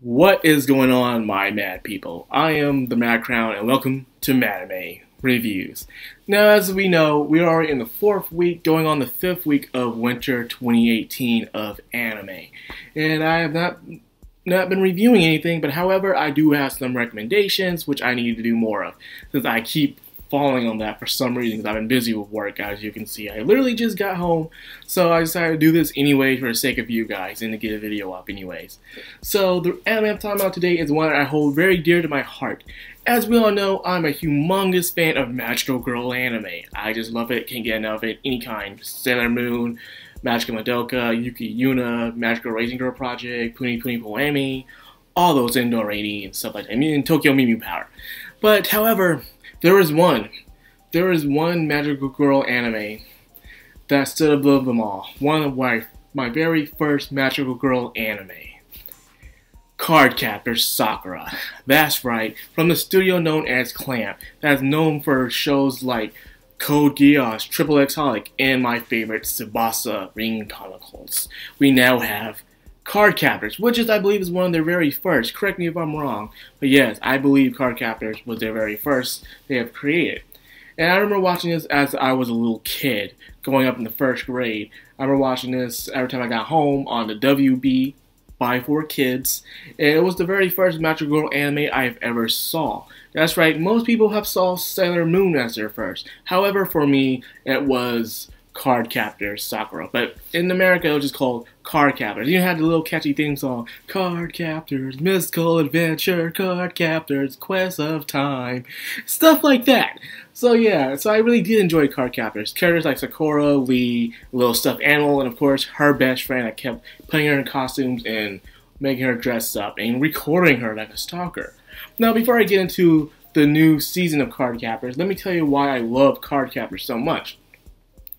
What is going on, my mad people? I am the Mad Crown, and welcome to Madame Reviews. Now, as we know, we are in the 4th week, going on the 5th week of winter 2018 of anime. And I have not been reviewing anything, but however, I do have some recommendations, which I need to do more of, since I keep falling on that for some reason, because I've been busy with work, as you can see. I literally just got home, so I decided to do this anyway for the sake of you guys, and to get a video up anyways. So, the anime I'm talking about today is one that I hold very dear to my heart. As we all know, I'm a humongous fan of magical girl anime. I just love it, can't get enough of it, any kind. Sailor Moon, Magical Madoka, Yuki Yuna, Magical Racing Girl Project, Puni Puni Poemi, all those indoor rating and stuff like that. I mean, Tokyo Mew Power. But, however, there is one magical girl anime that stood above them all. One of my very first magical girl anime. Cardcaptor Sakura. That's right, from the studio known as Clamp, that's known for shows like Code Geass, Triple X Holic, and my favorite Tsubasa Ring Chronicles. We now have Cardcaptors, which I believe is one of their very first. Correct me if I'm wrong, but yes, I believe Cardcaptors was their very first they have created. And I remember watching this as I was a little kid, going up in the 1st grade. I remember watching this every time I got home on the WB by 4Kids, and it was the very first magical girl anime I've ever saw. That's right, most people have saw Sailor Moon as their first. However, for me, it was Cardcaptor Sakura, but in America it was just called Cardcaptors. You had the little catchy theme song, Cardcaptors, Mystical Adventure, Cardcaptors, Quest of Time, stuff like that. So yeah, so I really did enjoy Cardcaptors. Characters like Sakura, Lee, little stuffed animal, and of course her best friend. I kept putting her in costumes and making her dress up and recording her like a stalker. Now, before I get into the new season of Cardcaptors, let me tell you why I love Cardcaptors so much.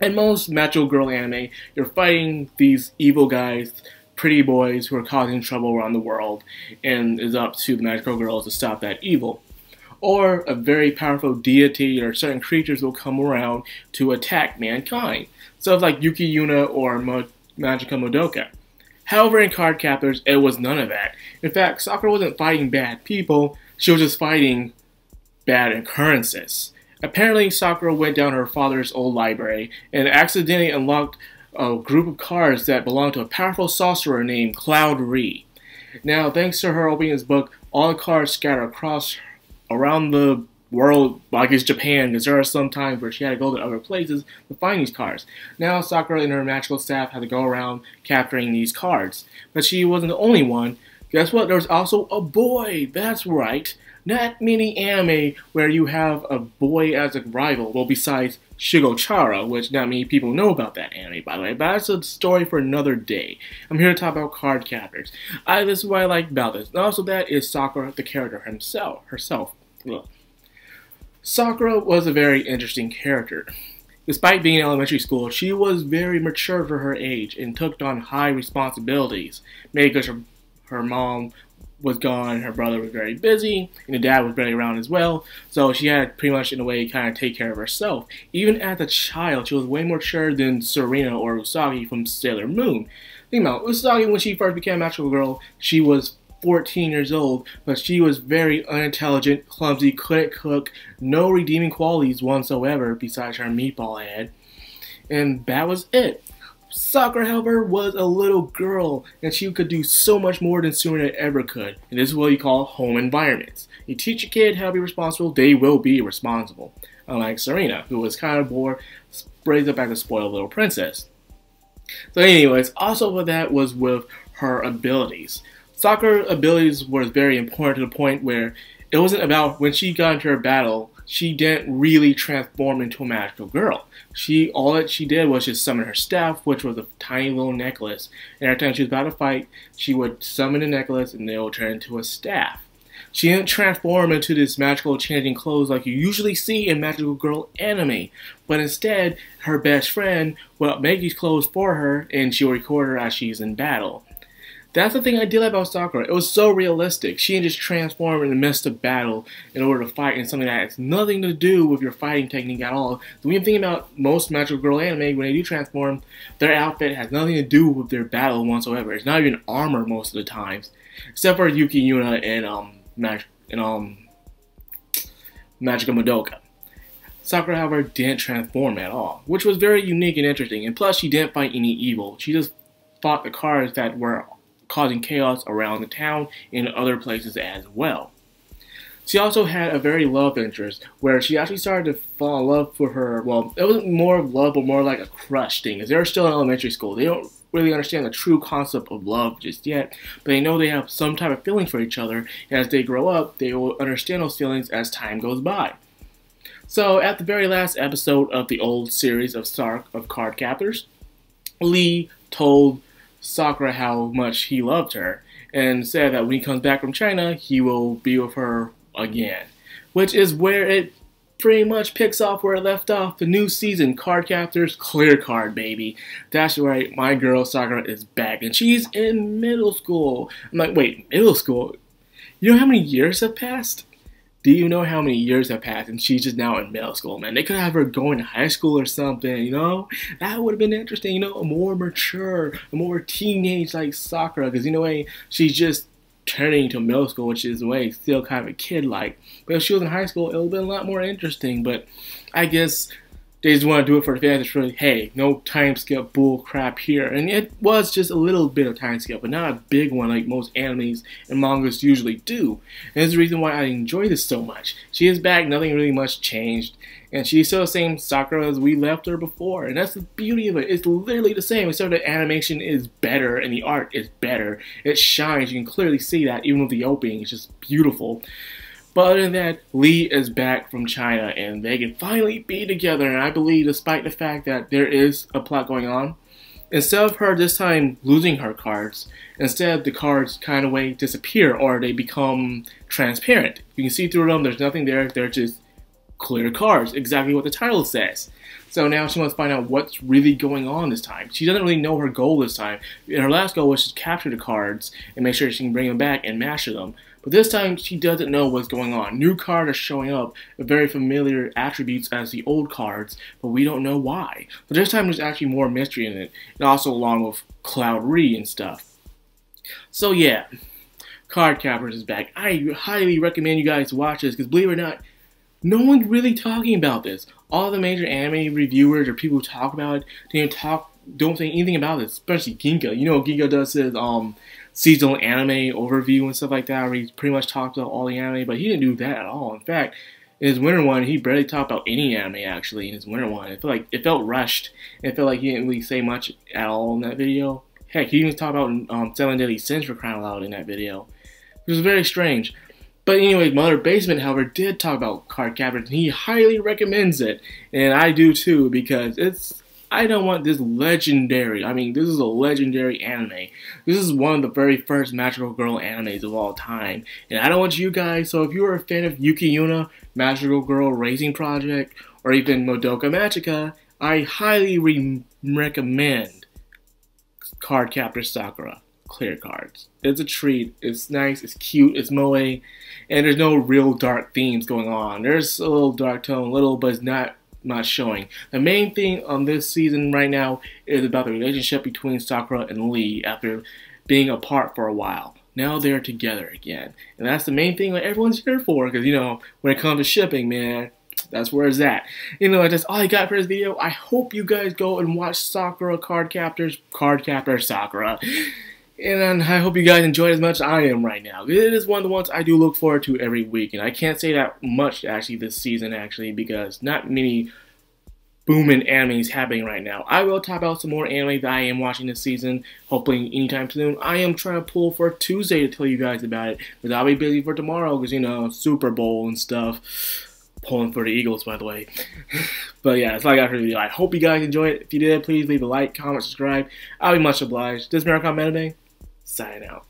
In most magical girl anime, you're fighting these evil guys, pretty boys who are causing trouble around the world, and it's up to the magical girls to stop that evil. Or a very powerful deity or certain creatures will come around to attack mankind. So it's like Yuki Yuna or Magical Madoka. However, in Cardcaptors, it was none of that. In fact, Sakura wasn't fighting bad people, she was just fighting bad occurrences. Apparently, Sakura went down her father's old library and accidentally unlocked a group of cards that belonged to a powerful sorcerer named Cloud Ree. Now, thanks to her opening this book, all the cards scatter around the world, like it's Japan, because there are some times where she had to go to other places to find these cards. Now, Sakura and her magical staff had to go around capturing these cards. But she wasn't the only one. Guess what? There's also a boy. That's right. Not many anime where you have a boy as a rival. Well, besides Shigochara, which not many people know about that anime, by the way. But that's a story for another day. I'm here to talk about Cardcaptors. This is what I like about this. And also, that is Sakura, the character herself. Ugh. Sakura was a very interesting character. Despite being in elementary school, she was very mature for her age and took on high responsibilities. Maybe because her mom was gone, her brother was very busy, and the dad was barely around as well, so she had to pretty much, in a way, kind of take care of herself. Even as a child, she was way more mature than Serena or Usagi from Sailor Moon. Think about it, Usagi, when she first became a magical girl, she was 14 years old, but she was very unintelligent, clumsy, couldn't cook, no redeeming qualities whatsoever besides her meatball head, and that was it. Sakura, however, was a little girl, and she could do so much more than Serena ever could, and this is what you call home environments. You teach a kid how to be responsible, they will be responsible. Unlike Serena, who was kind of bored, raised up as a spoiled little princess. So anyways, also with that was with her abilities. Sakura's abilities was very important to the point where it wasn't about when she got into her battle, she didn't really transform into a magical girl. All that she did was just summon her staff, which was a tiny little necklace. And every time she was about to fight, she would summon the necklace and it would turn into a staff. She didn't transform into this magical changing clothes like you usually see in magical girl anime. But instead, her best friend would make these clothes for her and she would record her as she's in battle. That's the thing I did like about Sakura. It was so realistic. She can just transform in the midst of battle in order to fight in something that has nothing to do with your fighting technique at all. So when you think about most magical girl anime, when they do transform, their outfit has nothing to do with their battle whatsoever. It's not even armor most of the times, except for Yuki Yuna and Magica Madoka. Sakura, however, didn't transform at all, which was very unique and interesting. And plus, she didn't fight any evil. She just fought the cards that were causing chaos around the town and other places as well. She also had a very love interest where she actually started to fall in love for her. Well, it wasn't more of love, but more like a crush thing, because they're still in elementary school. They don't really understand the true concept of love just yet, but they know they have some type of feeling for each other, and as they grow up, they will understand those feelings as time goes by. So, at the very last episode of the old series of Cardcaptors, Lee told Sakura how much he loved her, and said that when he comes back from China, he will be with her again. Which is where it pretty much picks off where it left off. The new season, Cardcaptors Clear Card, baby. That's right, my girl Sakura is back, and she's in middle school. I'm like, wait, middle school? You know how many years have passed? Do you know how many years have passed and she's just now in middle school, man? They could have her going to high school or something, you know? That would have been interesting, you know? A more mature, a more teenage like Sakura, because, you know, she's just turning to middle school, which is, still kind of a kid-like. But if she was in high school, it would have been a lot more interesting, but I guess they just want to do it for the fans. It's really, hey, no time skip bull crap here. And it was just a little bit of time skip, but not a big one like most animes and mangas usually do. And that's the reason why I enjoy this so much. She is back, nothing really much changed. And she's still the same Sakura as we left her before. And that's the beauty of it. It's literally the same, except the animation is better and the art is better. It shines. You can clearly see that even with the opening. It's just beautiful. But other than that, Lee is back from China, and they can finally be together, and I believe, despite the fact that there is a plot going on, instead of her this time losing her cards, instead the cards kind of disappear, or they become transparent. You can see through them, there's nothing there, they're just clear cards, exactly what the title says. So now she wants to find out what's really going on this time. She doesn't really know her goal this time. Her last goal was to capture the cards and make sure she can bring them back and master them. But this time, she doesn't know what's going on. New cards are showing up with very familiar attributes as the old cards, but we don't know why. But this time, there's actually more mystery in it, and also along with Cloud Re and stuff. So yeah, Cardcaptors is back. I highly recommend you guys watch this, because believe it or not, no one's really talking about this. All the major anime reviewers or people who talk about it, don't say anything about it, especially Ginka. You know, Ginka does his seasonal anime overview and stuff like that, where he pretty much talks about all the anime, but he didn't do that at all. In fact, in his winter one, he barely talked about any anime, actually, in his winter one. It felt rushed, and it felt like he didn't really say much at all in that video. Heck, he even talked about 7 Deadly Sins for crying out loud in that video. It was very strange. But anyway, Mother Basement, however, did talk about Cardcaptors, and he highly recommends it. And I do too, because I don't want this legendary, this is a legendary anime. This is one of the very first magical girl animes of all time. And I don't want you guys, so if you're a fan of Yuki Yuna, Magical Girl Raising Project, or even Madoka Magica, I highly recommend Cardcaptor Sakura Clear Cards. It's a treat, it's nice, it's cute, it's moe, and there's no real dark themes going on. There's a little dark tone, but it's not showing. The main thing on this season right now is about the relationship between Sakura and Lee after being apart for a while. Now they're together again. And that's the main thing that everyone's here for, because, you know, when it comes to shipping, man, that's where it's at. You know, that's all I got for this video. I hope you guys go and watch Sakura Cardcaptor Sakura. And I hope you guys enjoy it as much as I am right now. It is one of the ones I do look forward to every week. And I can't say that much, actually, this season, because not many booming animes happening right now. I will talk about some more anime that I am watching this season, hopefully anytime soon. I am trying to pull for Tuesday to tell you guys about it, because I'll be busy for tomorrow, because, you know, Super Bowl and stuff. Pulling for the Eagles, by the way. But yeah, that's all I got for the video. I hope you guys enjoyed it. If you did, please leave a like, comment, subscribe. I'll be much obliged. This is Madcrownxox, signing out.